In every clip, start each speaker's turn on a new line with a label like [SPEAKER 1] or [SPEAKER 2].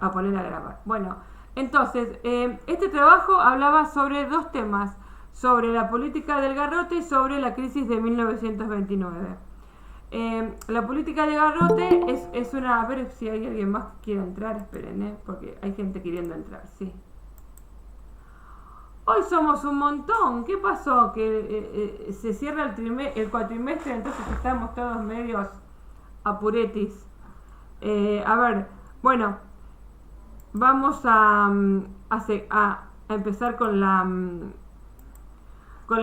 [SPEAKER 1] a poner a grabar. Bueno, entonces, este trabajo hablaba sobre dos temas, sobre la política del garrote y sobre la crisis de 1929. La política del garrote es una... A ver si hay alguien más que quiera entrar, esperen, porque hay gente queriendo entrar, sí. Hoy somos un montón. ¿Qué pasó? Que se cierra el cuatrimestre, entonces estamos todos medios apuretis. A ver, bueno, vamos a empezar con la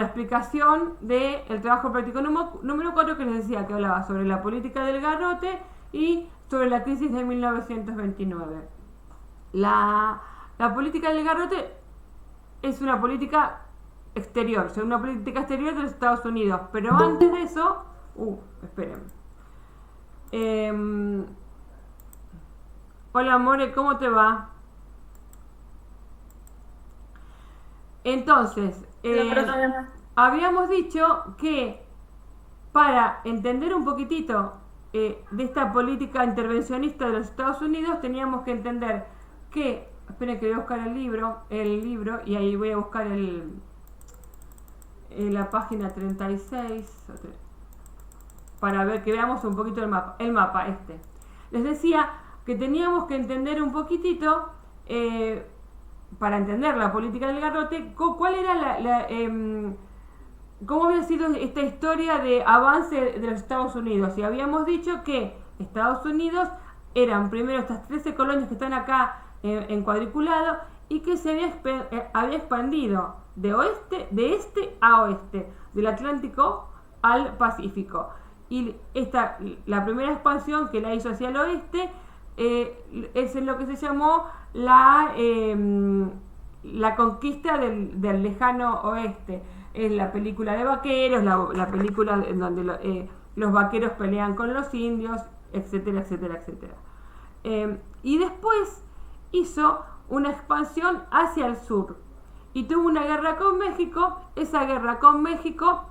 [SPEAKER 1] explicación del trabajo práctico número 4 que les decía, que hablaba sobre la política del garrote y sobre la crisis de 1929. La política del garrote es una política exterior, o sea, una política exterior de los Estados Unidos. Pero antes de eso, esperen. Hola More, ¿cómo te va? Entonces, habíamos dicho que para entender un poquitito de esta política intervencionista de los Estados Unidos teníamos que entender que, esperen que voy a buscar el libro y ahí voy a buscar la página 36 para ver que veamos un poquito el mapa este. Les decía que teníamos que entender un poquitito para entender la política del garrote, cuál era cómo había sido esta historia de avance de los Estados Unidos. Y habíamos dicho que Estados Unidos eran primero estas 13 colonias que están acá en cuadriculado y que se había expandido de este a oeste, del Atlántico al Pacífico. Y la primera expansión que la hizo hacia el oeste es en lo que se llamó la conquista del lejano oeste. Es la película de vaqueros, la película en donde los vaqueros pelean con los indios, etcétera, etcétera, etcétera. Y después hizo una expansión hacia el sur y tuvo una guerra con México. Esa guerra con México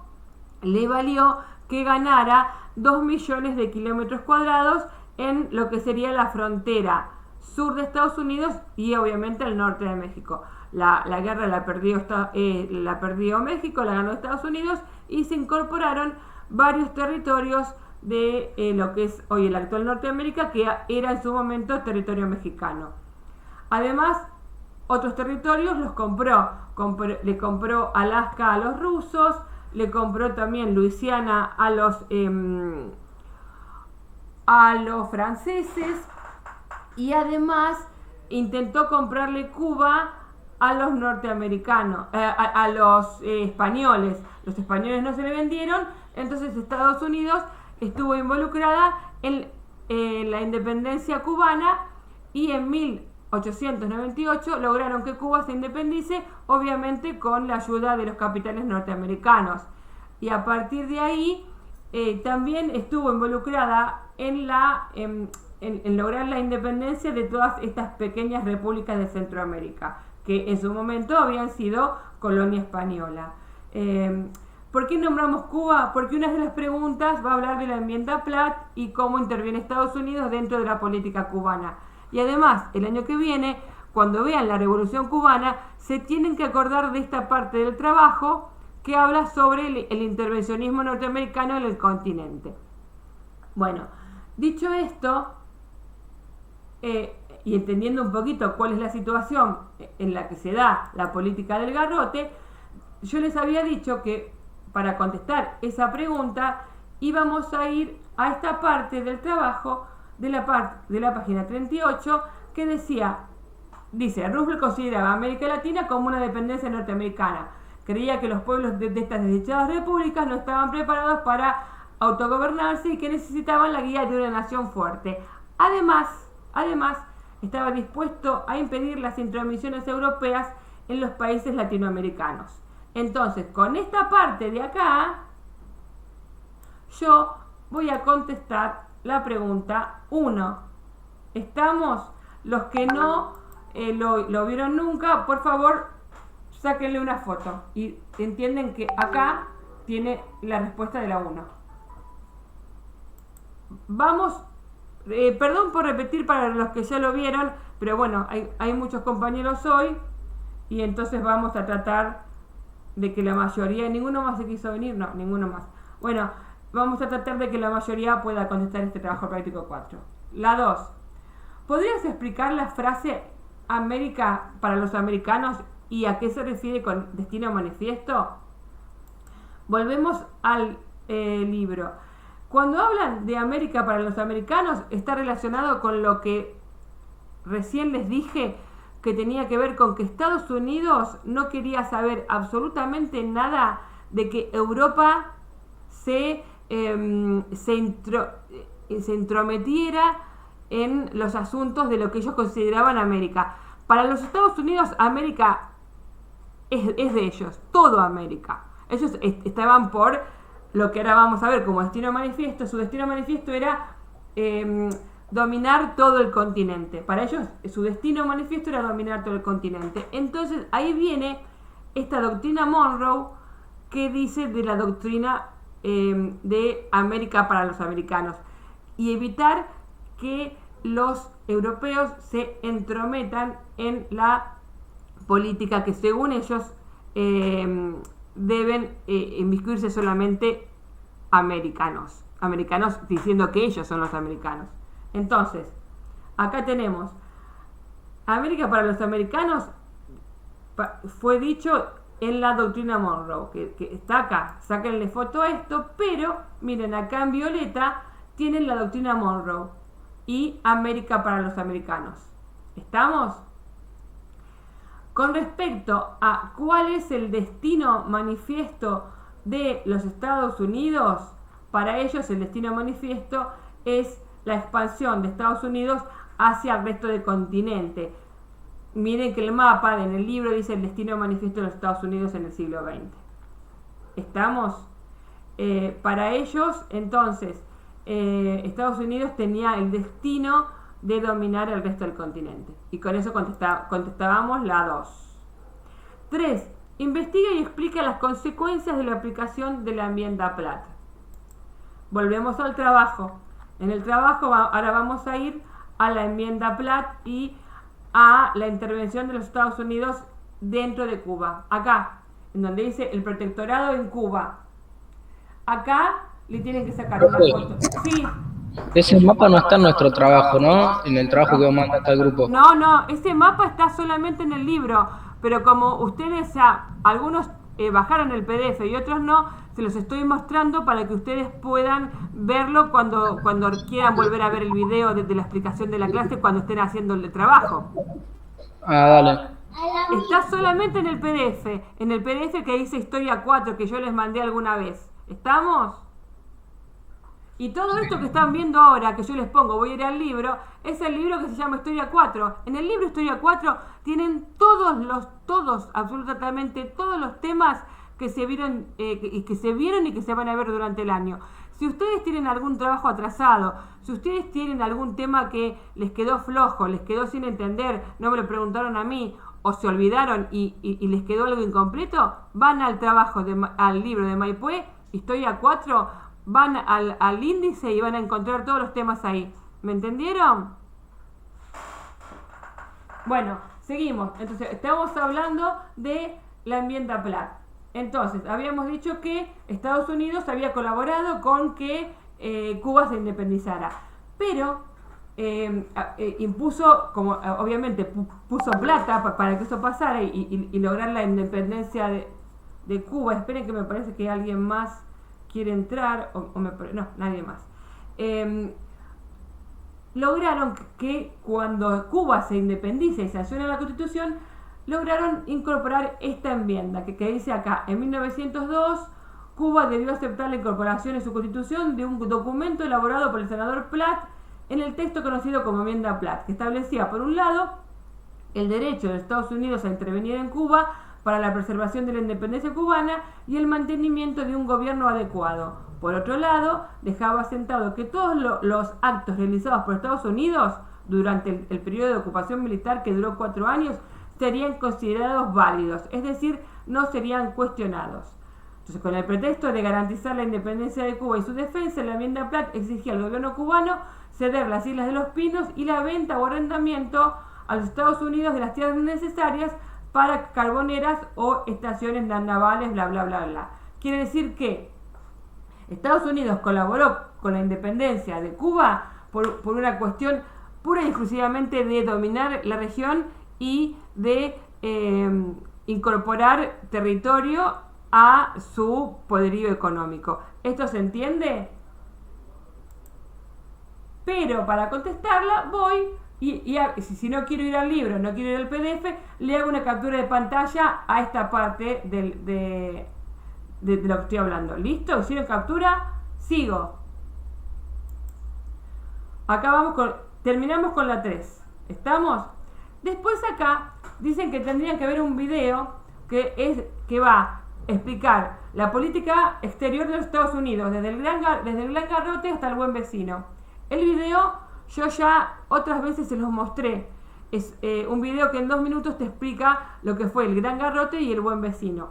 [SPEAKER 1] le valió que ganara 2 millones de kilómetros cuadrados en lo que sería la frontera sur de Estados Unidos y obviamente el norte de México. La guerra la perdió México, la ganó Estados Unidos y se incorporaron varios territorios de lo que es hoy el actual Norteamérica, que era en su momento territorio mexicano. Además, otros territorios los compró. Le compró Alaska a los rusos, le compró también Luisiana a los franceses y además intentó comprarle Cuba a los norteamericanos, a los españoles. Los españoles no se le vendieron, entonces Estados Unidos estuvo involucrada en la independencia cubana y en 1898 lograron que Cuba se independice, obviamente con la ayuda de los capitales norteamericanos. Y a partir de ahí también estuvo involucrada en lograr la independencia de todas estas pequeñas repúblicas de Centroamérica, que en su momento habían sido colonia española. ¿Por qué nombramos Cuba? Porque una de las preguntas va a hablar de la enmienda Platt y cómo interviene Estados Unidos dentro de la política cubana. Y además, el año que viene, cuando vean la Revolución Cubana, se tienen que acordar de esta parte del trabajo que habla sobre el intervencionismo norteamericano en el continente. Bueno, dicho esto, y entendiendo un poquito cuál es la situación en la que se da la política del garrote, yo les había dicho que para contestar esa pregunta íbamos a ir a esta parte del trabajo de la página 38 que dice, Roosevelt consideraba a América Latina como una dependencia norteamericana. Creía que los pueblos de estas desdichadas repúblicas no estaban preparados para autogobernarse y que necesitaban la guía de una nación fuerte. Además, estaba dispuesto a impedir las intromisiones europeas en los países latinoamericanos. Entonces, con esta parte de acá, yo voy a contestar la pregunta 1. ¿Estamos? Los que no lo vieron nunca, por favor, sáquenle una foto y entienden que acá tiene la respuesta de la 1. Vamos Perdón por repetir para los que ya lo vieron, pero bueno, hay muchos compañeros hoy y entonces vamos a tratar de que la mayoría, ¿ninguno más se quiso venir? No, ninguno más. Bueno, vamos a tratar de que la mayoría pueda contestar este trabajo práctico 4. La 2. ¿Podrías explicar la frase América para los americanos y a qué se refiere con destino manifiesto? Volvemos al libro. Cuando hablan de América para los americanos, está relacionado con lo que recién les dije, que tenía que ver con que Estados Unidos no quería saber absolutamente nada de que Europa se entrometiera en los asuntos de lo que ellos consideraban América. Para los Estados Unidos, América es de ellos, todo América. Ellos estaban por lo que ahora vamos a ver como destino manifiesto. Su destino manifiesto era dominar todo el continente. Para ellos, su destino manifiesto era dominar todo el continente. Entonces, ahí viene esta doctrina Monroe que dice de la doctrina de América para los americanos y evitar que los europeos se entrometan en la política que según ellos deben inmiscuirse solamente americanos diciendo que ellos son los americanos. Entonces, acá tenemos América para los americanos, fue dicho en la doctrina Monroe, que está acá, sáquenle foto a esto, pero miren, acá en violeta tienen la doctrina Monroe y América para los americanos. ¿Estamos? Con respecto a cuál es el destino manifiesto de los Estados Unidos, para ellos el destino manifiesto es la expansión de Estados Unidos hacia el resto del continente. Miren que el mapa en el libro dice el destino manifiesto de los Estados Unidos en el siglo XX. ¿Estamos? Para ellos, entonces, Estados Unidos tenía el destino de dominar el resto del continente. Y con eso contestábamos la 2. 3. Investiga y explica las consecuencias de la aplicación de la enmienda Platt. Volvemos al trabajo. En el trabajo ahora vamos a ir a la enmienda Platt y a la intervención de los Estados Unidos dentro de Cuba. Acá, en donde dice el protectorado en Cuba. Acá le tienen que sacar una foto. Sí.
[SPEAKER 2] Ese mapa no está en nuestro trabajo, ¿no? En el trabajo que vos mandaste al grupo.
[SPEAKER 1] No, ese mapa está solamente en el libro, pero como ustedes algunos bajaron el PDF y otros no, se los estoy mostrando para que ustedes puedan verlo cuando quieran volver a ver el video de la explicación de la clase cuando estén haciendo el trabajo.
[SPEAKER 2] Dale.
[SPEAKER 1] Está solamente en el PDF que dice Historia 4 que yo les mandé alguna vez. ¿Estamos? Y todo esto que están viendo ahora, que yo les pongo, voy a ir al libro, es el libro que se llama Historia 4. En el libro Historia 4 tienen absolutamente todos los temas que se vieron y que se van a ver durante el año. Si ustedes tienen algún trabajo atrasado, si ustedes tienen algún tema que les quedó flojo, les quedó sin entender, no me lo preguntaron a mí, o se olvidaron y les quedó algo incompleto, van al libro de Maypué, Historia 4, van al índice y van a encontrar todos los temas ahí. ¿Me entendieron? Bueno, seguimos. Entonces, estamos hablando de la enmienda Platt. Entonces, habíamos dicho que Estados Unidos había colaborado con que Cuba se independizara. Pero impuso, como obviamente puso plata para que eso pasara y lograr la independencia de Cuba. Esperen que me parece que alguien más quiere entrar, no, nadie más. Lograron que cuando Cuba se independiza y se sanciona la Constitución, lograron incorporar esta enmienda que dice acá, en 1902, Cuba debió aceptar la incorporación en su Constitución de un documento elaborado por el senador Platt en el texto conocido como enmienda Platt, que establecía, por un lado, el derecho de Estados Unidos a intervenir en Cuba para la preservación de la independencia cubana y el mantenimiento de un gobierno adecuado. Por otro lado, dejaba asentado que todos los actos realizados por Estados Unidos durante el periodo de ocupación militar que duró 4 años serían considerados válidos, es decir, no serían cuestionados. Entonces, con el pretexto de garantizar la independencia de Cuba y su defensa, la enmienda Platt exigía al gobierno cubano ceder las Islas de los Pinos y la venta o arrendamiento a los Estados Unidos de las tierras necesarias para carboneras o estaciones navales, bla, bla, bla, bla. Quiere decir que Estados Unidos colaboró con la independencia de Cuba por una cuestión pura y exclusivamente de dominar la región y de incorporar territorio a su poderío económico. ¿Esto se entiende? Pero para contestarla voy y si no quiero ir al libro, no quiero ir al PDF, le hago una captura de pantalla a esta parte de lo que estoy hablando. ¿Listo? ¿Hicieron captura? Sigo. Acá terminamos con la 3. ¿Estamos? Después acá dicen que tendrían que ver un video que va a explicar la política exterior de los Estados Unidos, desde el Gran Garrote hasta el Buen Vecino. El video yo ya otras veces se los mostré. Es un video que en 2 minutos te explica lo que fue el Gran Garrote y el Buen Vecino.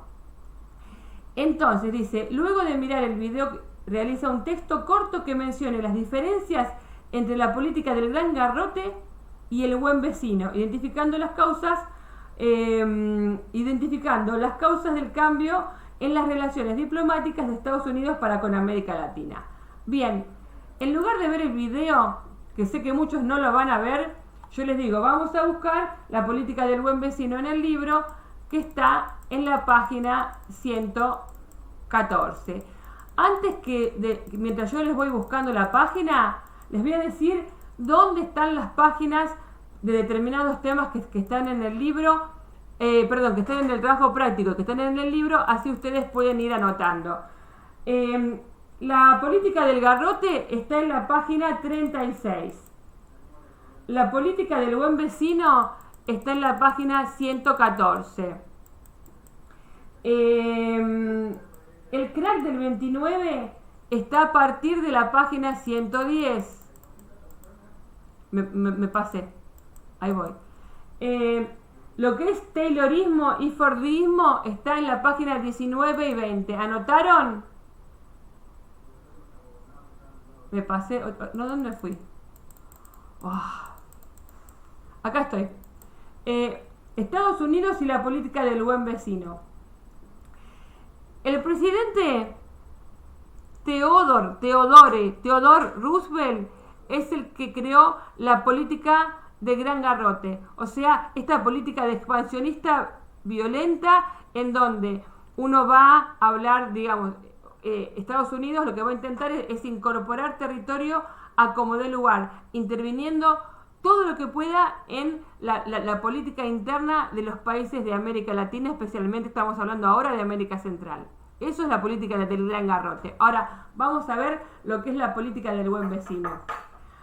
[SPEAKER 1] Entonces dice, luego de mirar el video, realiza un texto corto que mencione las diferencias entre la política del Gran Garrote y el Buen Vecino, identificando las causas del cambio en las relaciones diplomáticas de Estados Unidos para con América Latina. Bien, en lugar de ver el video, que sé que muchos no lo van a ver, yo les digo, vamos a buscar la política del Buen Vecino en el libro, que está en la página 114. Mientras yo les voy buscando la página, les voy a decir dónde están las páginas de determinados temas que están en el libro, que están en el trabajo práctico, que están en el libro, así ustedes pueden ir anotando. La política del garrote está en la página 36. La política del Buen Vecino está en la página 114. El crack del 29 está a partir de la página 110. Me pasé. Ahí voy. Lo que es Taylorismo y Fordismo está en la página 19 y 20. ¿Anotaron? Me pasé. No, ¿dónde fui? Acá estoy. Estados Unidos y la política del Buen Vecino. El presidente Theodore Roosevelt es el que creó la política de Gran Garrote, o sea, esta política de expansionista violenta en donde uno va a hablar, digamos, Estados Unidos lo que va a intentar es incorporar territorio a como dé lugar, interviniendo todo lo que pueda en la política interna de los países de América Latina, especialmente estamos hablando ahora de América Central. Eso es la política del Gran Garrote. Ahora vamos a ver lo que es la política del Buen Vecino.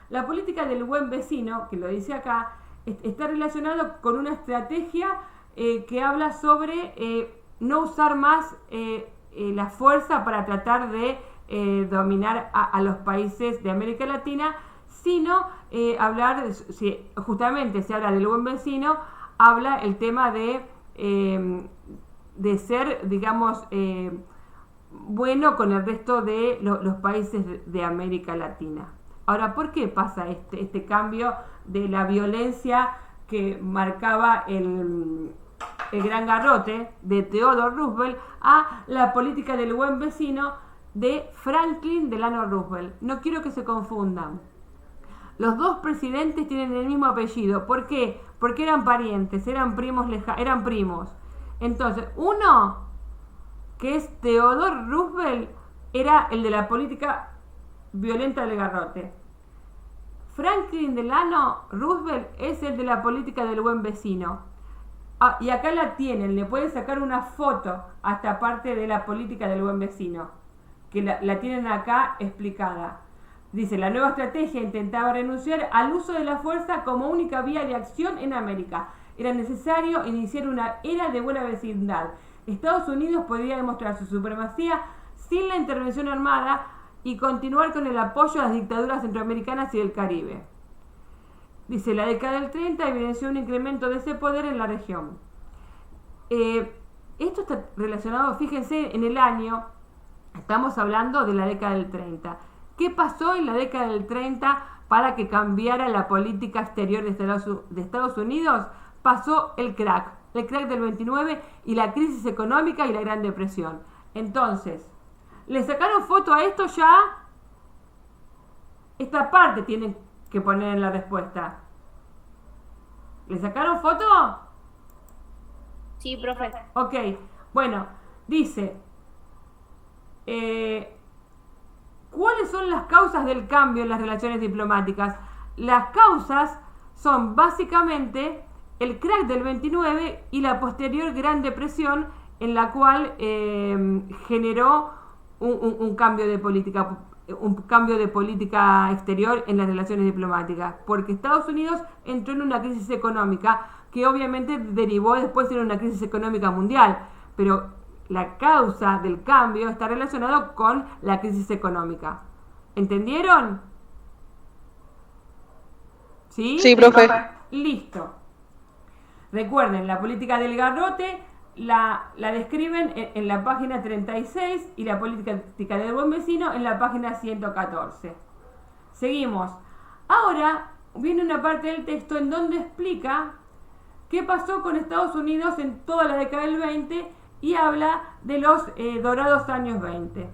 [SPEAKER 1] La política del Buen Vecino, que lo dice acá, está relacionado con una estrategia que habla sobre no usar más la fuerza para tratar de dominar a los países de América Latina, sino hablar, justamente se habla del Buen Vecino, habla el tema de ser, digamos, bueno con el resto de los países de América Latina. Ahora, ¿por qué pasa este cambio de la violencia que marcaba el Gran Garrote de Theodore Roosevelt a la política del Buen Vecino de Franklin Delano Roosevelt? No quiero que se confundan. Los dos presidentes tienen el mismo apellido. ¿Por qué? Porque eran parientes, eran primos. Entonces, uno, que es Theodore Roosevelt, era el de la política violenta del garrote. Franklin Delano Roosevelt es el de la política del Buen Vecino. Y acá la tienen, le pueden sacar una foto a esta parte de la política del Buen Vecino, que la tienen acá explicada. Dice, la nueva estrategia intentaba renunciar al uso de la fuerza como única vía de acción en América. Era necesario iniciar una era de buena vecindad. Estados Unidos podía demostrar su supremacía sin la intervención armada y continuar con el apoyo a las dictaduras centroamericanas y del Caribe. Dice, la década del 30 evidenció un incremento de ese poder en la región. Esto está relacionado, fíjense, en el año, estamos hablando de la década del 30. ¿Qué pasó en la década del 30 para que cambiara la política exterior de Estados Unidos, pasó el crack del 29 y la crisis económica y la Gran Depresión. Entonces, ¿le sacaron foto a esto ya? Esta parte tienen que poner en la respuesta. ¿Le sacaron foto?
[SPEAKER 3] Sí, profe.
[SPEAKER 1] Ok, bueno, dice, ¿cuáles son las causas del cambio en las relaciones diplomáticas? Las causas son básicamente el crack del 29 y la posterior Gran Depresión, en la cual generó un cambio de política exterior en las relaciones diplomáticas, porque Estados Unidos entró en una crisis económica que obviamente derivó después en una crisis económica mundial, pero la causa del cambio está relacionado con la crisis económica. ¿Entendieron? ¿Sí?
[SPEAKER 2] Sí, profe.
[SPEAKER 1] Listo. Recuerden, la política del garrote la describen en la página 36 y la política del buen vecino en la página 114. Seguimos. Ahora viene una parte del texto en donde explica qué pasó con Estados Unidos en toda la década del 20 y habla de los dorados años 20.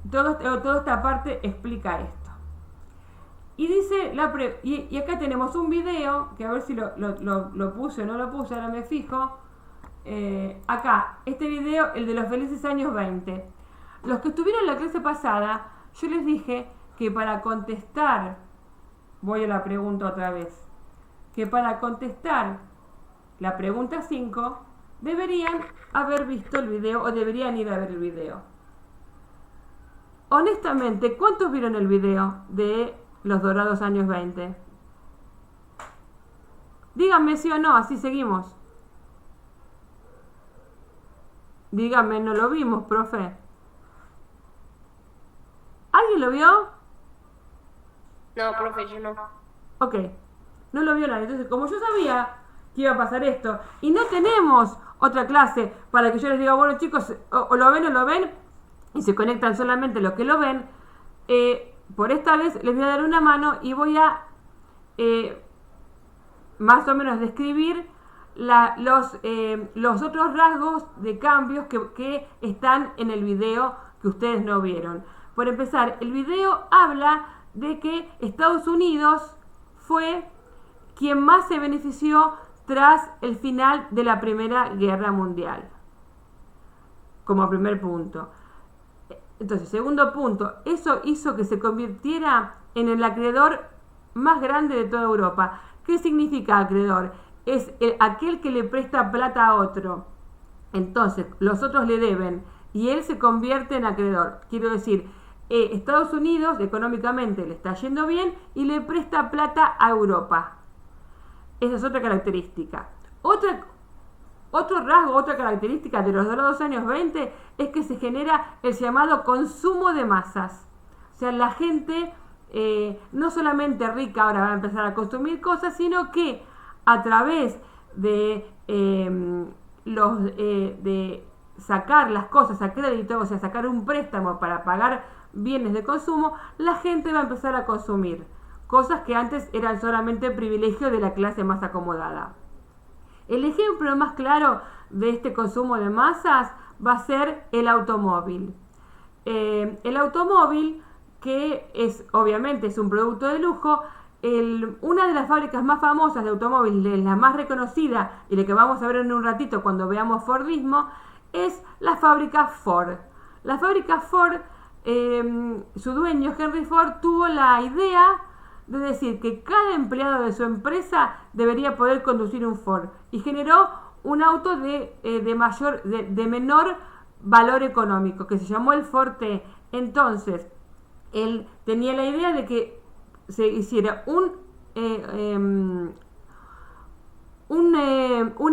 [SPEAKER 1] Toda esta parte explica esto. Y dice, y acá tenemos un video, que a ver si lo puse o no lo puse, ahora me fijo. Acá, este video, el de los felices años 20. Los que estuvieron en la clase pasada, yo les dije que para contestar, voy a la pregunta otra vez, que para contestar la pregunta 5, deberían haber visto el video o deberían ir a ver el video. Honestamente, ¿cuántos vieron el video de los dorados años 20? Díganme sí o no, así seguimos. Díganme, no lo vimos, profe. ¿Alguien lo vio?
[SPEAKER 3] No, profe, yo no.
[SPEAKER 1] Ok, no lo vio nadie. Entonces, como yo sabía que iba a pasar esto, y no tenemos otra clase para que yo les diga, bueno chicos, o lo ven, y se conectan solamente los que lo ven, por esta vez les voy a dar una mano y voy a más o menos describir los otros rasgos de cambios que están en el video que ustedes no vieron. Por empezar, el video habla de que Estados Unidos fue quien más se benefició tras el final de la Primera Guerra Mundial, como primer punto. Entonces, segundo punto, eso hizo que se convirtiera en el acreedor más grande de toda Europa. ¿Qué significa acreedor? Es aquel que le presta plata a otro. Entonces, los otros le deben y él se convierte en acreedor. Quiero decir, Estados Unidos económicamente le está yendo bien y le presta plata a Europa. Esa es otra característica. Otro rasgo, otra característica de los dorados años 20 es que se genera el llamado consumo de masas. O sea, la gente no solamente rica ahora va a empezar a consumir cosas, sino que a través de sacar las cosas a crédito, o sea, sacar un préstamo para pagar bienes de consumo, la gente va a empezar a consumir cosas que antes eran solamente privilegio de la clase más acomodada. El ejemplo más claro de este consumo de masas va a ser el automóvil. El automóvil, que obviamente es un producto de lujo, una de las fábricas más famosas de automóviles, la más reconocida y la que vamos a ver en un ratito cuando veamos Fordismo, es la fábrica Ford. La fábrica Ford, su dueño Henry Ford tuvo la idea de decir que cada empleado de su empresa debería poder conducir un Ford y generó un auto de menor valor económico que se llamó el Ford T. Entonces, él tenía la idea de que se hiciera un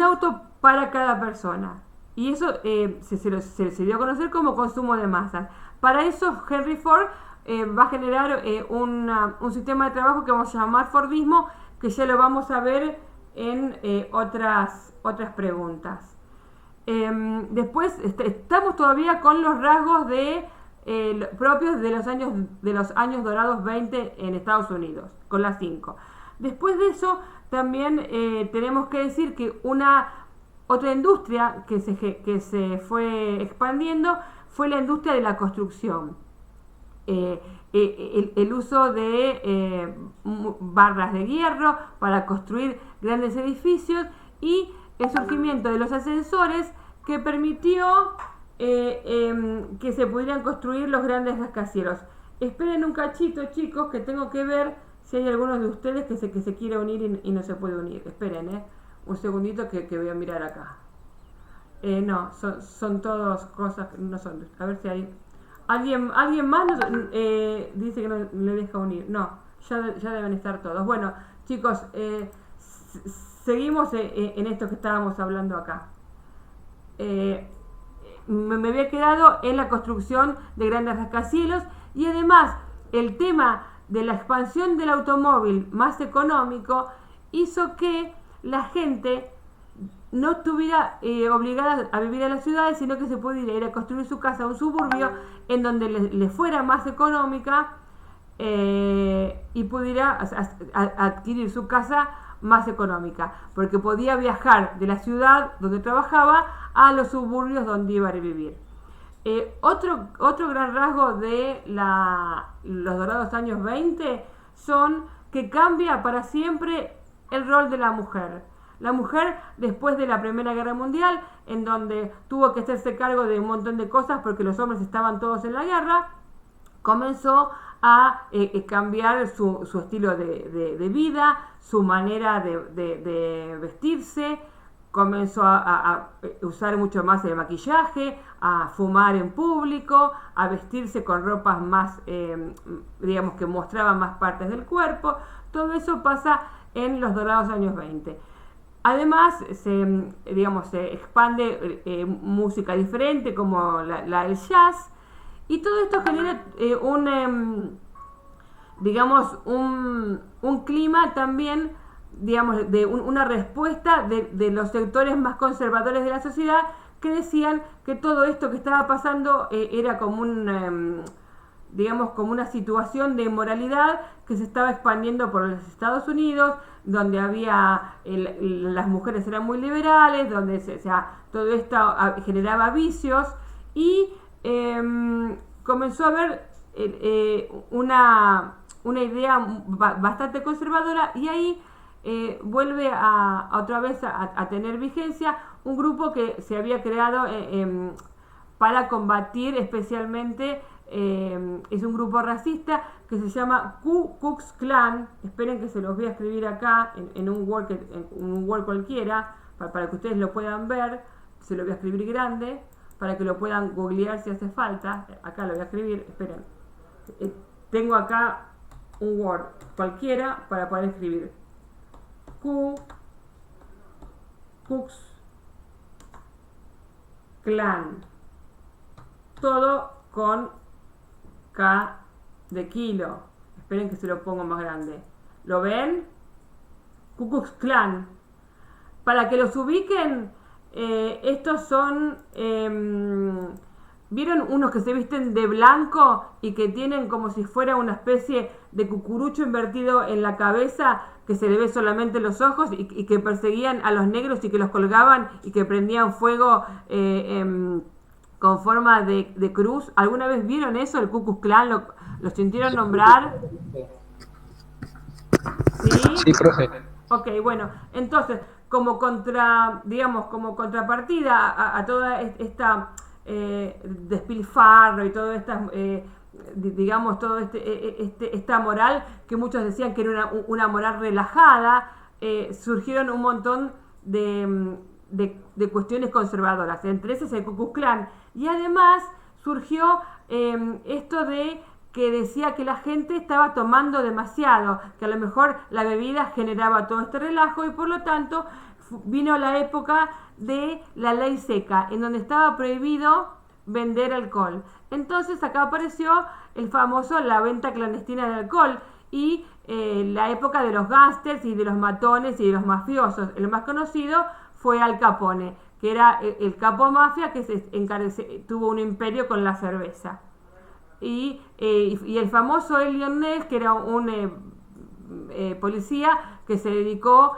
[SPEAKER 1] auto para cada persona y eso se dio a conocer como consumo de masas. Para eso Henry Ford va a generar un sistema de trabajo que vamos a llamar Fordismo, que ya lo vamos a ver en otras preguntas. Después estamos todavía con los rasgos de propios de los años dorados 20 en Estados Unidos, con las 5. Después de eso, también tenemos que decir que otra industria que se fue expandiendo fue la industria de la construcción. El uso de barras de hierro para construir grandes edificios y el surgimiento de los ascensores que permitió que se pudieran construir los grandes rascacielos. Esperen un cachito, chicos, que tengo que ver si hay alguno de ustedes que se quiere unir y no se puede unir. Esperen, un segundito que voy a mirar acá. No, son todas cosas que no son. A ver si hay... ¿Alguien más dice que no le deja unir? No, ya deben estar todos. Bueno, chicos, seguimos en esto que estábamos hablando acá. Me había quedado en la construcción de grandes rascacielos y además el tema de la expansión del automóvil más económico hizo que la gente no estuviera obligada a vivir en las ciudades, sino que se pudiera ir a construir su casa a un suburbio en donde le fuera más económica y pudiera adquirir su casa más económica, porque podía viajar de la ciudad donde trabajaba a los suburbios donde iba a vivir. Otro gran rasgo de los dorados años 20 son que cambia para siempre el rol de la mujer. La mujer, después de la Primera Guerra Mundial, en donde tuvo que hacerse cargo de un montón de cosas porque los hombres estaban todos en la guerra, comenzó a cambiar su estilo de vida, su manera de vestirse, comenzó a usar mucho más el maquillaje, a fumar en público, a vestirse con ropas más, digamos, que mostraban más partes del cuerpo. Todo eso pasa en los dorados años 20. Además, se expande música diferente como la del jazz, y todo esto genera un clima también, digamos, de una respuesta de los sectores más conservadores de la sociedad, que decían que todo esto que estaba pasando era como como una situación de inmoralidad que se estaba expandiendo por los Estados Unidos, donde las mujeres eran muy liberales, donde todo esto generaba vicios, y comenzó a haber una idea bastante conservadora, y ahí vuelve otra vez a tener vigencia un grupo que se había creado para combatir especialmente, es un grupo racista que se llama Ku Klux Klan. Esperen que se los voy a escribir acá en un Word cualquiera para que ustedes lo puedan ver. Se lo voy a escribir grande para que lo puedan googlear si hace falta. Acá lo voy a escribir, esperen, tengo acá un Word cualquiera para poder escribir Ku Klux Klan, todo con K de kilo. Esperen que se lo pongo más grande. ¿Lo ven? Ku Klux Klan. Para que los ubiquen, estos son... ¿vieron unos que se visten de blanco y que tienen como si fuera una especie de cucurucho invertido en la cabeza, que se le ve solamente los ojos, y que perseguían a los negros y que los colgaban y que prendían fuego con forma de cruz? ¿Alguna vez vieron eso, el Ku Klux Klan? ¿Lo sintieron nombrar? ¿Sí?
[SPEAKER 2] Sí, profe.
[SPEAKER 1] Ok, bueno, entonces, como contrapartida a toda esta despilfarro y todo esta moral que muchos decían que era una moral relajada, surgieron un montón de cuestiones conservadoras, entre esas el Ku Klux Klan, y además surgió esto de que decía que la gente estaba tomando demasiado, que a lo mejor la bebida generaba todo este relajo, y por lo tanto vino la época de la ley seca, en donde estaba prohibido vender alcohol. Entonces acá apareció la venta clandestina de alcohol, y la época de los gángsters y de los matones y de los mafiosos. El más conocido fue Al Capone, que era el capo mafia que tuvo un imperio con la cerveza. y el famoso Elliot Ness, que era un policía que se dedicó,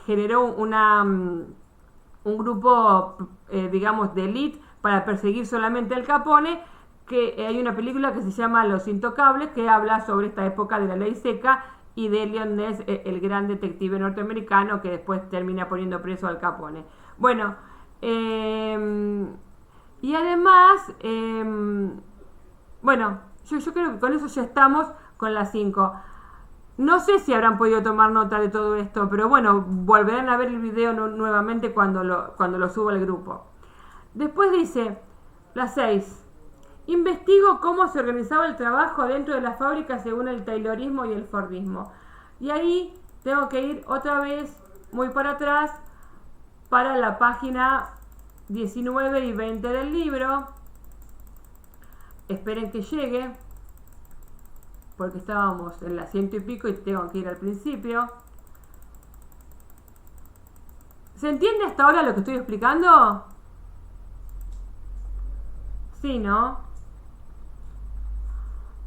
[SPEAKER 1] generó un grupo, digamos, de élite para perseguir solamente al Capone, que hay una película que se llama Los Intocables, que habla sobre esta época de la ley seca y de Elliot Ness, el gran detective norteamericano que después termina poniendo preso al Capone. Bueno, y además, bueno, yo creo que con eso ya estamos con las 5. No sé si habrán podido tomar nota de todo esto, pero bueno, volverán a ver el video nuevamente cuando lo subo al grupo. Después dice, las 6. Investigo cómo se organizaba el trabajo dentro de la fábrica según el taylorismo y el fordismo. Y ahí tengo que ir otra vez muy para atrás para la página 19 y 20 del libro. Esperen que llegue, porque estábamos en la 100 y pico y tengo que ir al principio. ¿Se entiende hasta ahora lo que estoy explicando? Sí, ¿no?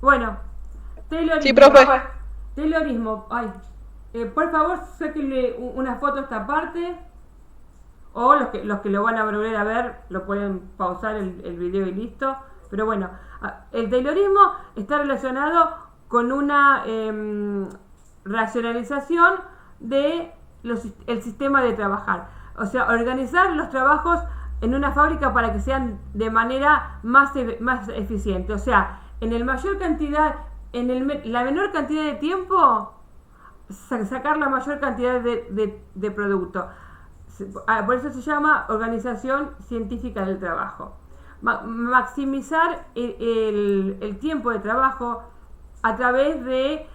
[SPEAKER 1] Bueno, taylorismo.
[SPEAKER 4] Sí, profe.
[SPEAKER 1] Taylorismo. Ay, por favor, sáquenle una foto a esta parte. O los que lo van a volver a ver, lo pueden pausar el video y listo. Pero bueno, el taylorismo está relacionado con una racionalización de el sistema de trabajar. O sea, organizar los trabajos en una fábrica para que sean de manera más eficiente. O sea, en la menor cantidad de tiempo, sacar la mayor cantidad de producto. Por eso se llama organización científica del trabajo. Maximizar el tiempo de trabajo a través de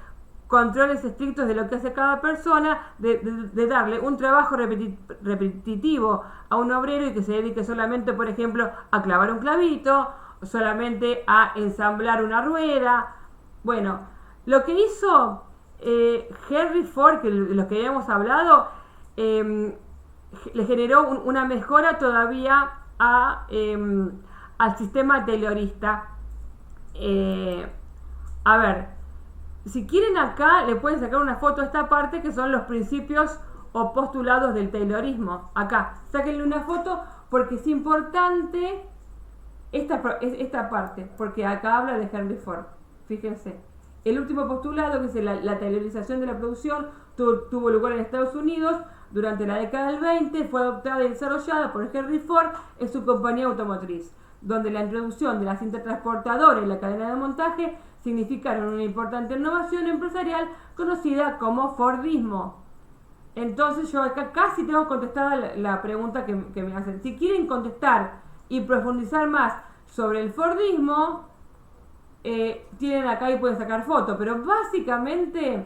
[SPEAKER 1] controles estrictos de lo que hace cada persona, de darle un trabajo repetitivo a un obrero y que se dedique solamente, por ejemplo, a clavar un clavito, solamente a ensamblar una rueda. Bueno, lo que hizo Henry Ford, que los que habíamos hablado, le generó una mejora todavía al sistema taylorista. A ver, si quieren acá le pueden sacar una foto a esta parte que son los principios o postulados del taylorismo. Acá, sáquenle una foto porque es importante esta parte, porque acá habla de Henry Ford. Fíjense, el último postulado, que es la taylorización de la producción, tuvo lugar en Estados Unidos durante la década del 20, fue adoptada y desarrollada por Henry Ford en su compañía automotriz, donde la introducción de la cinta transportadora y la cadena de montaje significaron una importante innovación empresarial conocida como Fordismo. Entonces yo acá casi tengo contestada la pregunta que me hacen. Si quieren contestar y profundizar más sobre el Fordismo, tienen acá y pueden sacar foto, pero básicamente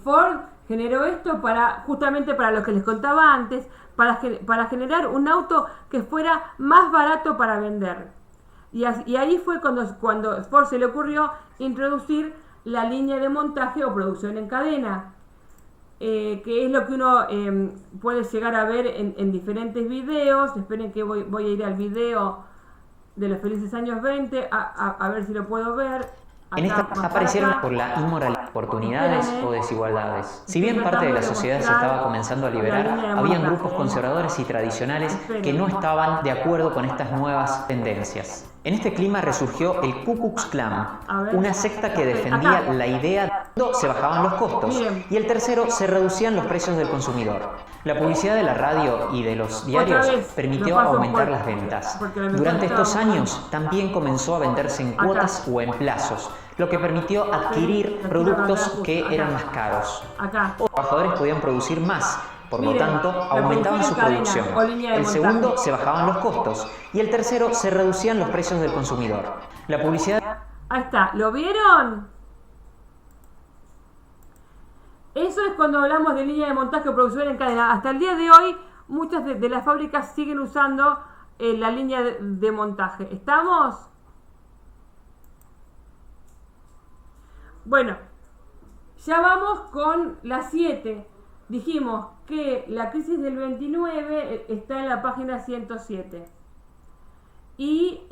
[SPEAKER 1] Ford generó esto justamente para lo que les contaba antes, para generar un auto que fuera más barato para vender. Y ahí fue cuando Ford se le ocurrió introducir la línea de montaje o producción en cadena, que es lo que uno puede llegar a ver en diferentes videos. Esperen que voy a ir al video de los felices años 20 a ver si lo puedo ver.
[SPEAKER 5] En esta aparecieron por la inmoralidad, oportunidades o desigualdades. Si bien parte de la sociedad se estaba comenzando a liberar, habían grupos conservadores y tradicionales que no estaban de acuerdo con estas nuevas tendencias. En este clima resurgió el Ku Klux Klan, una secta que defendía la idea de que se bajaban los costos y el tercero se reducían los precios del consumidor. La publicidad de la radio y de los diarios permitió aumentar las ventas. Durante estos años también comenzó a venderse en cuotas o en plazos, lo que permitió adquirir productos que eran más caros. Los trabajadores podían producir más, por lo tanto aumentaban su producción. El segundo, se bajaban los costos y el tercero, se reducían los precios del consumidor. La publicidad...
[SPEAKER 1] Ahí está, ¿lo vieron? Eso es cuando hablamos de línea de montaje o producción en cadena. Hasta el día de hoy, muchas de las fábricas siguen usando la línea de montaje. ¿Estamos? Bueno, ya vamos con las 7. Dijimos que la crisis del 29 está en la página 107. Y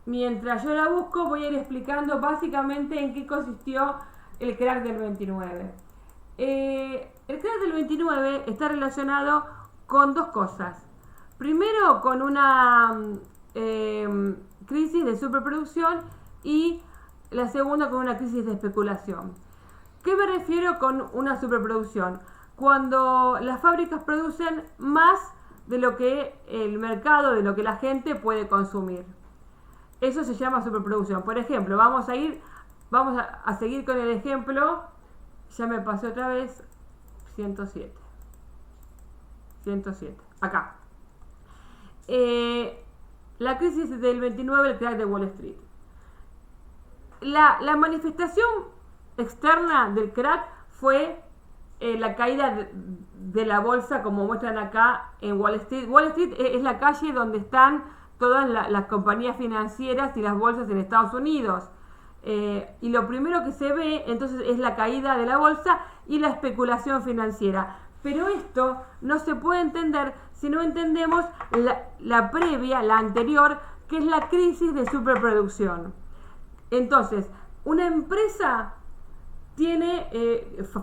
[SPEAKER 1] mientras yo la busco, voy a ir explicando básicamente en qué consistió el crack del 29. El crack del 29 está relacionado con dos cosas. Primero, con una crisis de superproducción y la segunda con una crisis de especulación. ¿Qué me refiero con una superproducción? Cuando las fábricas producen más de lo que el mercado, de lo que la gente puede consumir. Eso se llama superproducción. Por ejemplo, vamos a seguir con el ejemplo. Ya me pasé otra vez. 107. Acá. La crisis del 29, el crack de Wall Street. La manifestación externa del crack fue la caída de la bolsa, como muestran acá en Wall Street. Wall Street es la calle donde están todas las compañías financieras y las bolsas en Estados Unidos. Y lo primero que se ve entonces es la caída de la bolsa y la especulación financiera. Pero esto no se puede entender si no entendemos la previa, la anterior, que es la crisis de superproducción. Entonces, una empresa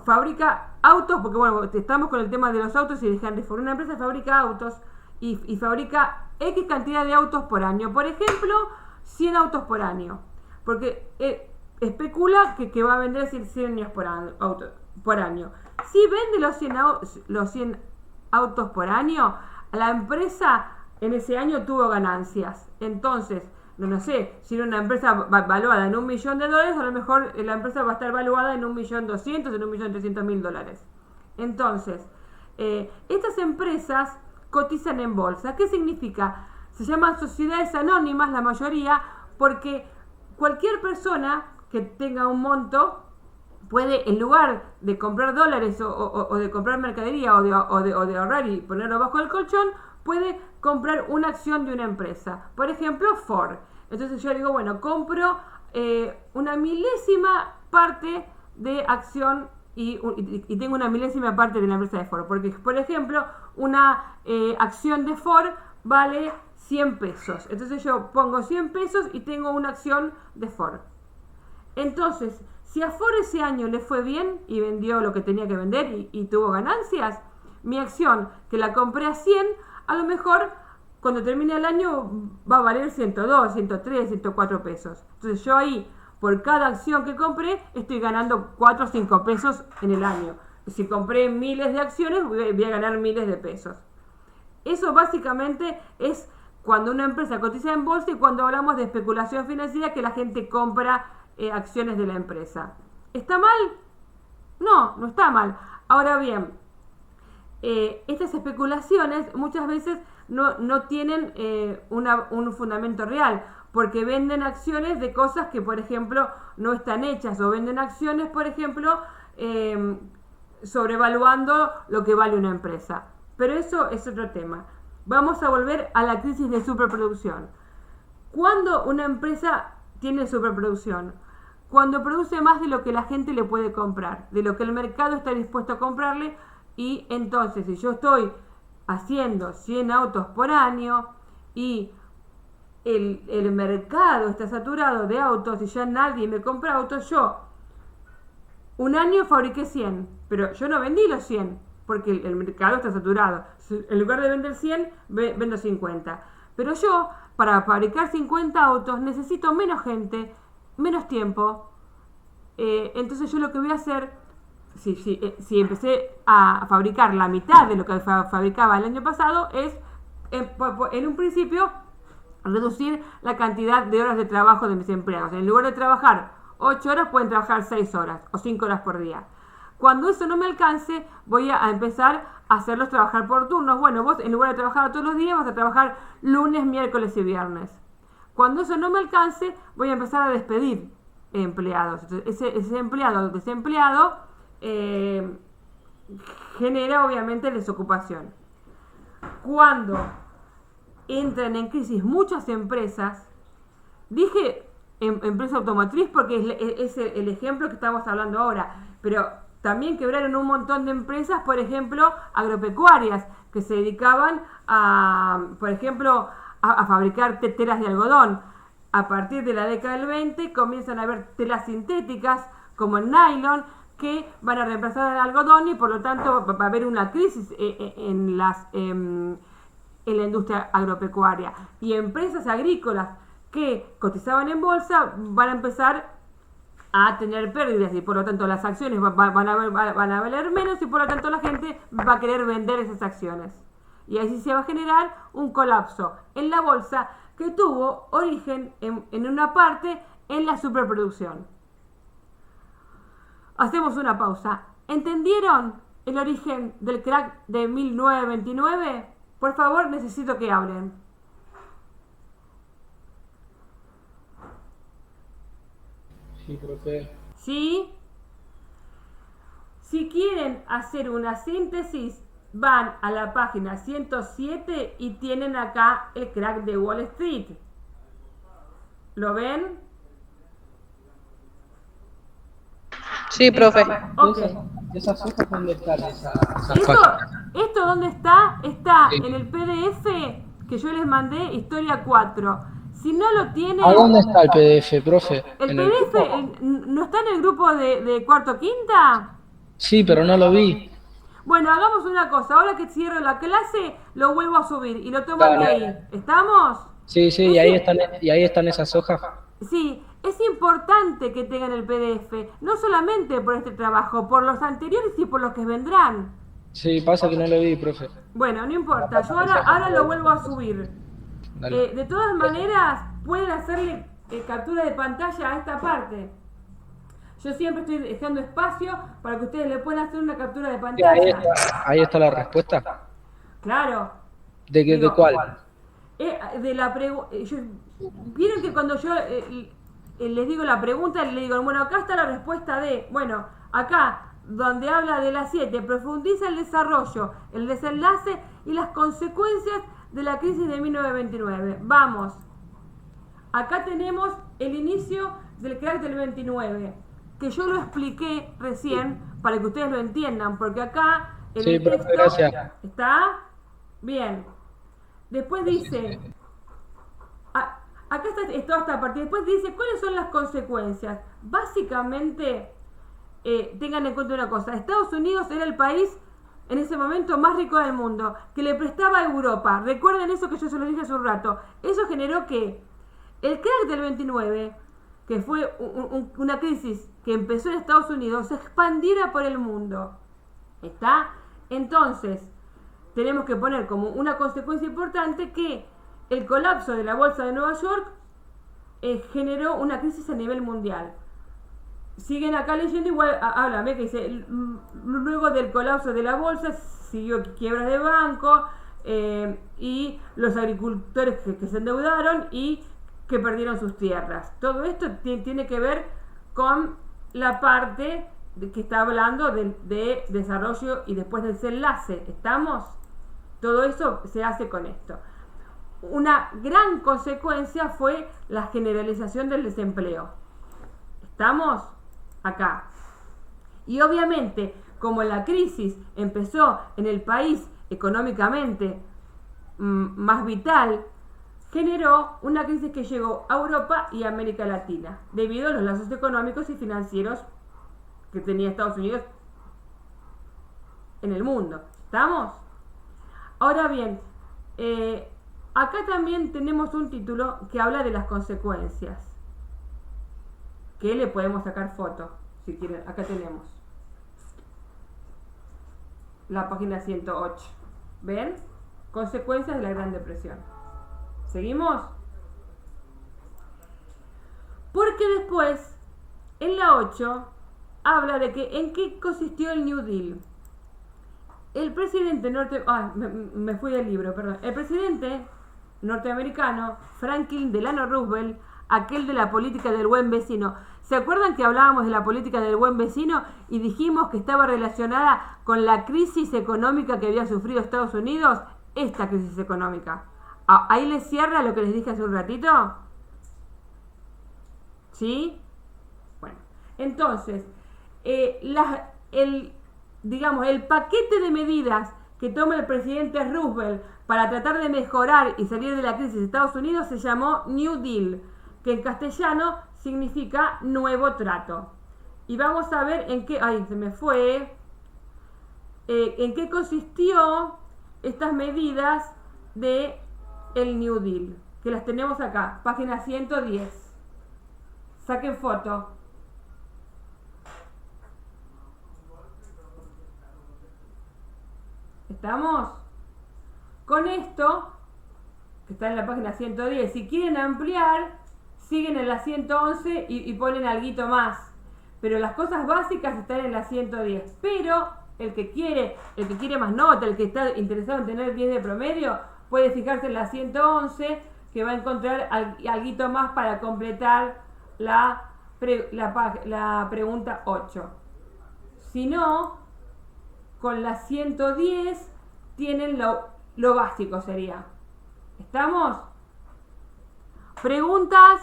[SPEAKER 1] fabrica autos, porque bueno, estamos con el tema de los autos y de Henry Ford. Una empresa fabrica autos y fabrica X cantidad de autos por año. Por ejemplo, 100 autos por año. Porque especula que va a vender 100 unidades por año. Si vende los 100 autos por año, la empresa en ese año tuvo ganancias. Entonces, no sé, si era una empresa valuada en $1 millón, a lo mejor la empresa va a estar valuada en $1.200.000, en $1.300.000. Entonces, estas empresas cotizan en bolsa. ¿Qué significa? Se llaman sociedades anónimas, la mayoría, porque cualquier persona que tenga un monto puede, en lugar de comprar dólares o de comprar mercadería o de ahorrar y ponerlo bajo el colchón, puede comprar una acción de una empresa. Por ejemplo, Ford. Entonces yo digo, bueno, compro una milésima parte de acción y tengo una milésima parte de la empresa de Ford. Porque, por ejemplo, una acción de Ford vale 100 pesos. Entonces yo pongo 100 pesos y tengo una acción de Ford. Entonces, si a Ford ese año le fue bien y vendió lo que tenía que vender y tuvo ganancias, mi acción, que la compré a 100, a lo mejor cuando termine el año va a valer 102, 103, 104 pesos. Entonces yo ahí, por cada acción que compré, estoy ganando 4 o 5 pesos en el año. Si compré miles de acciones, voy a ganar miles de pesos. Eso básicamente es cuando una empresa cotiza en bolsa y cuando hablamos de especulación financiera, que la gente compra acciones de la empresa. ¿Está mal? No, no está mal. Ahora bien, estas especulaciones muchas veces no tienen un fundamento real, porque venden acciones de cosas que, por ejemplo, no están hechas, o venden acciones, por ejemplo, sobrevaluando lo que vale una empresa. Pero eso es otro tema. Vamos a volver a la crisis de superproducción. ¿Cuándo una empresa tiene superproducción? Cuando produce más de lo que la gente le puede comprar, de lo que el mercado está dispuesto a comprarle. Y entonces, si yo estoy haciendo 100 autos por año y el mercado está saturado de autos y ya nadie me compra autos, yo un año fabriqué 100, pero yo no vendí los 100 porque el mercado está saturado. En lugar de vender 100, vendo 50. Pero yo, para fabricar 50 autos, necesito menos gente, menos tiempo. Entonces yo lo que voy a hacer, si empecé a fabricar la mitad de lo que fabricaba el año pasado, es en un principio reducir la cantidad de horas de trabajo de mis empleados. En lugar de trabajar 8 horas, pueden trabajar 6 horas o 5 horas por día. Cuando eso no me alcance, voy a empezar a hacerlos trabajar por turnos. Bueno, vos en lugar de trabajar todos los días, vas a trabajar lunes, miércoles y viernes. Cuando eso no me alcance, voy a empezar a despedir empleados. Entonces, ese empleado desempleado genera obviamente desocupación. Cuando entran en crisis muchas empresas, dije empresa automotriz porque es el ejemplo que estamos hablando ahora, pero también quebraron un montón de empresas, por ejemplo, agropecuarias, que se dedicaban a, por ejemplo, a fabricar teteras de algodón. a partir de la década del 20 comienzan a haber telas sintéticas como el nylon que van a reemplazar al algodón y por lo tanto va a haber una crisis en la industria agropecuaria. Y empresas agrícolas que cotizaban en bolsa van a empezar a tener pérdidas y por lo tanto las acciones van a valer menos y por lo tanto la gente va a querer vender esas acciones. Y así se va a generar un colapso en la bolsa que tuvo origen en una parte en la superproducción. Hacemos una pausa. ¿Entendieron el origen del crack de 1929? Por favor, necesito que hablen.
[SPEAKER 2] Sí, profe.
[SPEAKER 1] ¿Sí? Si quieren hacer una síntesis, van a la página 107 y tienen acá el crack de Wall Street. ¿Lo ven?
[SPEAKER 4] Sí, profe.
[SPEAKER 1] Ok.
[SPEAKER 2] ¿Esas hojas dónde están?
[SPEAKER 1] ¿Esto dónde está? Está en el PDF que yo les mandé, Historia 4. Si no lo tienen...
[SPEAKER 2] ¿A dónde está el PDF, profe?
[SPEAKER 1] ¿El PDF no está en el grupo de cuarto quinta?
[SPEAKER 2] Sí, pero no lo vi.
[SPEAKER 1] Bueno, hagamos una cosa. Ahora que cierro la clase, lo vuelvo a subir y lo toman de ahí. ¿Estamos?
[SPEAKER 2] Sí, y ahí están esas hojas.
[SPEAKER 1] Sí, es importante que tengan el PDF, no solamente por este trabajo, por los anteriores y por los que vendrán.
[SPEAKER 2] Sí, pasa que no lo vi, profe.
[SPEAKER 1] Bueno, no importa, yo ahora lo vuelvo a subir. De todas maneras, pueden hacerle captura de pantalla a esta parte. Yo siempre estoy dejando espacio para que ustedes le puedan hacer una captura de pantalla.
[SPEAKER 2] Ahí está la respuesta.
[SPEAKER 1] Claro.
[SPEAKER 2] ¿De cuál?
[SPEAKER 1] De la pregunta. Vieron que cuando yo les digo la pregunta, les digo, bueno, acá está la respuesta de, bueno, acá, donde habla de las 7, profundiza el desarrollo, el desenlace y las consecuencias de la crisis de 1929. Vamos. Acá tenemos el inicio del crack del 29, que yo lo expliqué recién para que ustedes lo entiendan, porque acá en el texto
[SPEAKER 2] gracias.
[SPEAKER 1] está bien. Después dice, acá está toda esta parte. Después dice, ¿cuáles son las consecuencias? Básicamente, tengan en cuenta una cosa. Estados Unidos era el país en ese momento más rico del mundo, que le prestaba a Europa. Recuerden eso que yo se lo dije hace un rato. Eso generó que el crack del 29, que fue una crisis que empezó en Estados Unidos, se expandiera por el mundo. ¿Está? Entonces, tenemos que poner como una consecuencia importante que el colapso de la bolsa de Nueva York generó una crisis a nivel mundial. Siguen acá leyendo, igual háblame que dice, luego del colapso de la bolsa siguió quiebras de banco y los agricultores que se endeudaron y que perdieron sus tierras. Todo esto tiene que ver con la parte que está hablando de desarrollo y después del desenlace. ¿Estamos? Todo eso se hace con esto. Una gran consecuencia fue la generalización del desempleo. ¿Estamos? Acá. Y obviamente, como la crisis empezó en el país económicamente más vital, generó una crisis que llegó a Europa y a América Latina, debido a los lazos económicos y financieros que tenía Estados Unidos en el mundo. ¿Estamos? Ahora bien, acá también tenemos un título que habla de las consecuencias, que le podemos sacar foto, si quieren. Acá tenemos la página 108. ¿Ven? Consecuencias de la Gran Depresión. ¿Seguimos? Porque después, en la 8, habla de que en qué consistió el New Deal. El presidente me fui del libro, perdón. El presidente norteamericano, Franklin Delano Roosevelt, aquel de la política del buen vecino. ¿Se acuerdan que hablábamos de la política del buen vecino y dijimos que estaba relacionada con la crisis económica que había sufrido Estados Unidos? Esta crisis económica. ¿Ahí les cierra lo que les dije hace un ratito? ¿Sí? Bueno, entonces, el paquete de medidas que toma el presidente Roosevelt para tratar de mejorar y salir de la crisis de Estados Unidos se llamó New Deal, que en castellano significa nuevo trato. Y vamos a ver en qué, ay, se me fue, en qué consistió estas medidas de el New Deal, que las tenemos acá, página 110. Saquen foto. ¿Estamos? Con esto, que está en la página 110, si quieren ampliar, siguen en la 111 y ponen alguito más. Pero las cosas básicas están en la 110. Pero el que quiere más nota, el que está interesado en tener 10 de promedio, puede fijarse en la 111, que va a encontrar alguito más para completar la pregunta 8. Si no, con la 110 tienen lo básico sería. ¿Estamos? ¿Preguntas?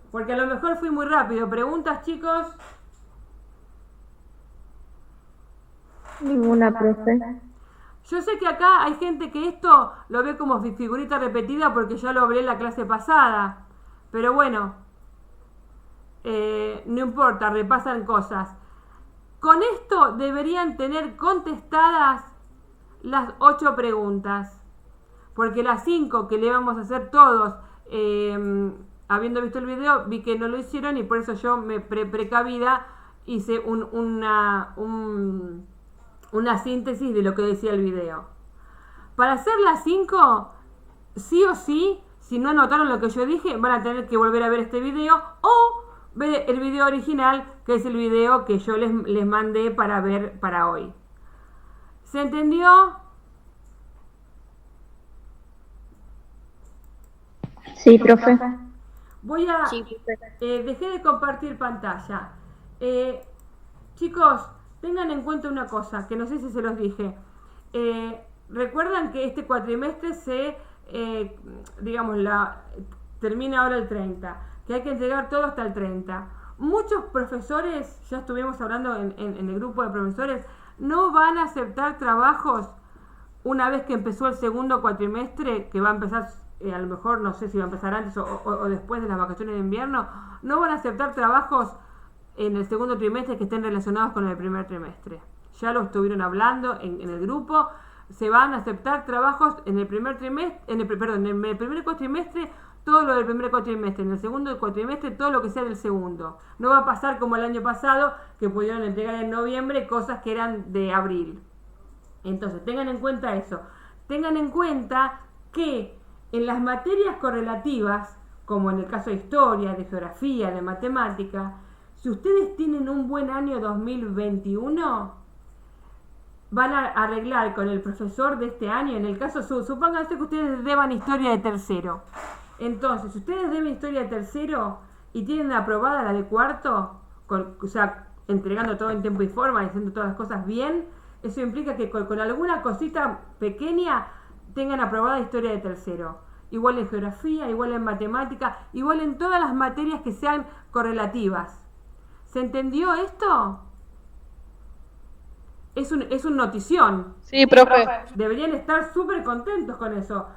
[SPEAKER 1] Porque a lo mejor fui muy rápido. ¿Preguntas, chicos?
[SPEAKER 6] Ninguna, profe.
[SPEAKER 1] Yo sé que acá hay gente que esto lo ve como figurita repetida porque ya lo hablé en la clase pasada. Pero bueno, no importa, repasan cosas. Con esto deberían tener contestadas las 8 preguntas. Porque las 5 que le vamos a hacer todos, habiendo visto el video, vi que no lo hicieron y por eso yo me precavida hice una síntesis de lo que decía el video. Para hacer las 5, sí o sí, si no anotaron lo que yo dije, van a tener que volver a ver este video o ver el video original, que es el video que yo les mandé para ver para hoy. ¿Se entendió?
[SPEAKER 6] Sí, profe.
[SPEAKER 1] Voy a... dejé de compartir pantalla. Chicos, tengan en cuenta una cosa, que no sé si se los dije. Recuerdan que este cuatrimestre termina ahora el 30, que hay que entregar todo hasta el 30. Muchos profesores, ya estuvimos hablando en el grupo de profesores, no van a aceptar trabajos una vez que empezó el segundo cuatrimestre, que va a empezar, a lo mejor no sé si va a empezar antes o después de las vacaciones de invierno, no van a aceptar trabajos en el segundo trimestre que estén relacionados con el primer trimestre. Ya lo estuvieron hablando en el grupo. Se van a aceptar trabajos en el primer trimestre, en el primer cuatrimestre, todo lo del primer cuatrimestre, en el segundo cuatrimestre, todo lo que sea del segundo. No va a pasar como el año pasado, que pudieron entregar en noviembre cosas que eran de abril. Entonces, tengan en cuenta eso. Tengan en cuenta que en las materias correlativas, como en el caso de historia, de geografía, de matemática, si ustedes tienen un buen año 2021, van a arreglar con el profesor de este año, en el caso, supónganse que ustedes deban historia de tercero. Entonces, si ustedes deben historia de tercero y tienen aprobada la de cuarto, o sea, entregando todo en tiempo y forma y haciendo todas las cosas bien, eso implica que con alguna cosita pequeña tengan aprobada historia de tercero. Igual en geografía, igual en matemática, igual en todas las materias que sean correlativas. ¿Se entendió esto? Es un notición.
[SPEAKER 4] Sí, profe.
[SPEAKER 1] Deberían estar súper contentos con eso.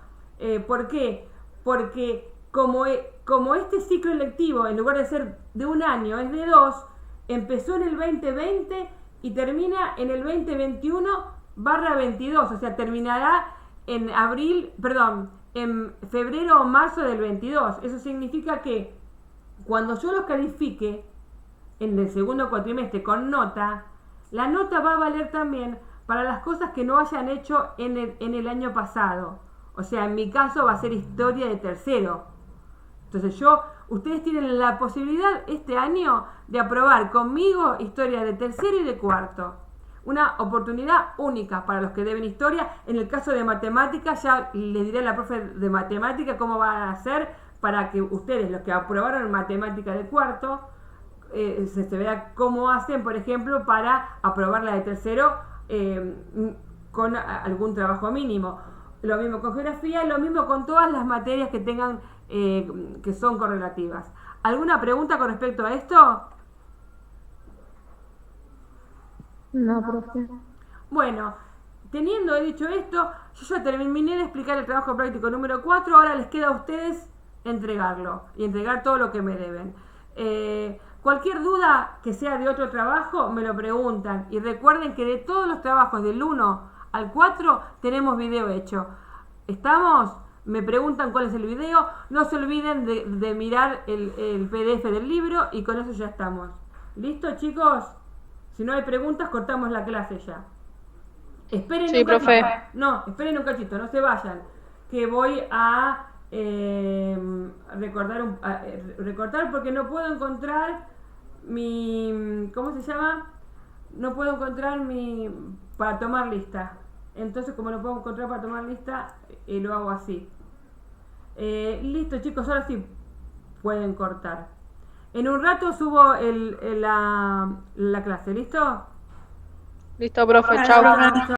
[SPEAKER 1] ¿Por qué? Porque como este ciclo lectivo, en lugar de ser de un año, es de 2, empezó en el 2020 y termina en el 2021/22. O sea, terminará en en febrero o marzo del 22. Eso significa que cuando yo los califique en el segundo cuatrimestre con nota, la nota va a valer también para las cosas que no hayan hecho en el año pasado. O sea, en mi caso va a ser historia de tercero. Entonces ustedes tienen la posibilidad este año de aprobar conmigo historia de tercero y de cuarto. Una oportunidad única para los que deben historia. En el caso de matemáticas, ya les diré a la profe de matemática cómo van a hacer para que ustedes, los que aprobaron matemática de cuarto, se vea cómo hacen, por ejemplo, para aprobar la de tercero con algún trabajo mínimo. Lo mismo con geografía, lo mismo con todas las materias que tengan que son correlativas. ¿Alguna pregunta con respecto a esto?
[SPEAKER 6] No, profe.
[SPEAKER 1] Bueno, teniendo dicho esto, yo ya terminé de explicar el trabajo práctico número 4, ahora les queda a ustedes entregarlo y entregar todo lo que me deben. Cualquier duda que sea de otro trabajo me lo preguntan y recuerden que de todos los trabajos del 1 al 4 tenemos video hecho. ¿Estamos? Me preguntan cuál es el video, no se olviden de mirar el PDF del libro y con eso ya estamos. ¿Listo, chicos? Si no hay preguntas, cortamos la clase ya. Esperen
[SPEAKER 4] Sí,
[SPEAKER 1] un cachito.
[SPEAKER 4] profe.
[SPEAKER 1] No, esperen un cachito, no se vayan. Que voy a recortar porque no puedo encontrar mi... ¿Cómo se llama? No puedo encontrar mi... para tomar lista. Entonces, como no puedo encontrar para tomar lista, lo hago así. Listo, chicos, ahora sí pueden cortar. En un rato subo la clase, ¿listo?
[SPEAKER 4] Listo, profe. Chao.